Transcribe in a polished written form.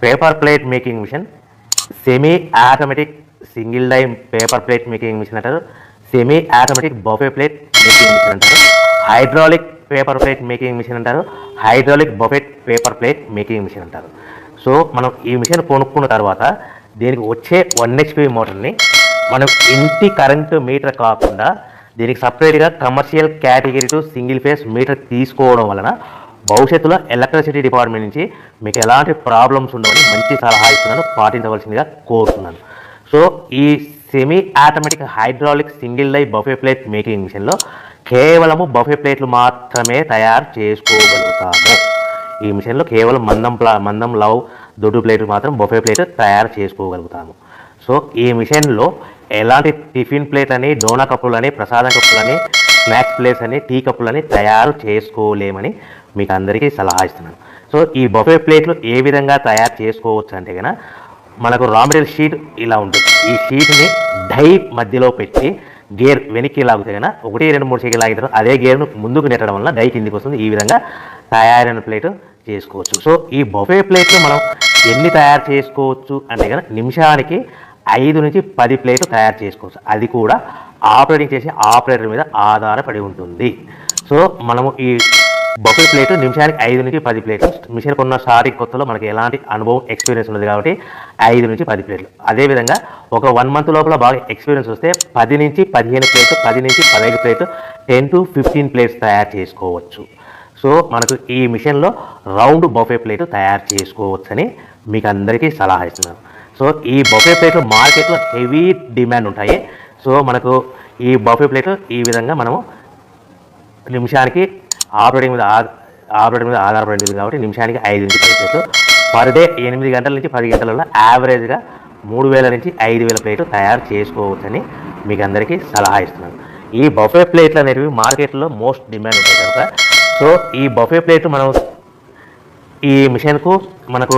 Paper plate making machine, semi automatic single die paper plate making machine అంటారు, semi automatic buffet plate making machine అంటారు, hydraulic paper plate making machine అంటారు, hydraulic buffet paper plate making machine అంటారు. So మనం ఈ machine కొనుక్కున్న తర్వాత దీనికి వచ్చే 1 HP మోటార్ని మనం ఇంటి కరెంటు మీటర్ కాకుండా దీనికి సపరేట్గా commercial category to single phase metre తీసుకోవడం వలన భవిష్యత్తులో ఎలక్ట్రిసిటీ డిపార్ట్మెంట్ నుంచి మీకు ఎలాంటి ప్రాబ్లమ్స్ ఉండవని మంచి సలహా ఇస్తున్నాను, పాటించవలసిందిగా కోరుతున్నాను. సో ఈ semi automatic hydraulic single die buffet plate making మిషన్లో కేవలము బఫే ప్లేట్లు మాత్రమే తయారు చేసుకోగలుగుతాము. ఈ మిషన్లో కేవలం మందం లవ్ దొడ్డు ప్లేట్లు మాత్రం బఫే ప్లేట్ తయారు చేసుకోగలుగుతాము. సో ఈ మిషన్లో ఎలాంటి టిఫిన్ ప్లేట్లని, డోనా కప్పులని, ప్రసాదం కప్పులని, స్నాక్స్ ప్లేట్స్ అని, టీ కప్పులని తయారు చేసుకోలేమని మీకు అందరికీ సలహా ఇస్తున్నాను. సో ఈ బఫే ప్లేట్లు ఏ విధంగా తయారు చేసుకోవచ్చు అంటే కనుక మనకు రా మెటీరియల్ షీట్ ఇలా ఉంటుంది. ఈ షీట్ని డై మధ్యలో పెట్టి గేర్ వెనక్కి లాగితే కనుక 1, 2, 3 సెకండ్లు లాగిన తర్వాత అదే గేర్ను ముందుకు నెట్టడం వల్ల డై కిందికి వస్తుంది. ఈ విధంగా తయారైన ప్లేట్ చేసుకోవచ్చు. సో ఈ బఫే ప్లేట్లు మనం ఎన్ని తయారు చేసుకోవచ్చు అంటే కనుక నిమిషానికి 5 నుంచి 10 ప్లేట్లు తయారు చేసుకోవచ్చు. అది కూడా ఆపరేటింగ్ చేసే ఆపరేటర్ మీద ఆధారపడి ఉంటుంది. సో మనము ఈ బఫే ప్లేట్ నిమిషానికి 5 నుంచి 10 ప్లేట్లు. మిషన్ కొన్న స్టార్టింగ్ కొత్తలో మనకి ఎలాంటి అనుభవం ఎక్స్పీరియన్స్ ఉన్నది కాబట్టి 5 నుంచి 10 ప్లేట్లు. అదేవిధంగా ఒక 1 మంత్ లోపల బాగా ఎక్స్పీరియన్స్ వస్తే 10 నుంచి 15 ప్లేట్లు, 10 నుంచి 15 ప్లేట్లు, 10 to 15 ప్లేట్స్ తయారు చేసుకోవచ్చు. సో మనకు ఈ మిషన్లో రౌండ్ బఫే ప్లేట్ తయారు చేసుకోవచ్చని మీకు అందరికీ సలహా ఇస్తున్నాను. సో ఈ బఫే ప్లేట్లు మార్కెట్లో హెవీ డిమాండ్ ఉంటాయి. సో మనకు ఈ బఫే ప్లేట్లు ఈ విధంగా మనము నిమిషానికి ఆపరేటింగ్ మీద ఆధారపడింది కాబట్టి నిమిషానికి 5 నుంచి 10 ప్లేట్లు పర్ డే 8 గంటల నుంచి 10 గంటలలో యావరేజ్గా 3000 నుంచి 5000 ప్లేట్లు తయారు చేసుకోవచ్చని మీకు అందరికీ సలహా ఇస్తున్నాను. ఈ బఫే ప్లేట్లు అనేవి మార్కెట్లో మోస్ట్ డిమాండ్ ఉంటాయి కనుక సో ఈ బఫే ప్లేట్లు మనం ఈ మిషన్కు మనకు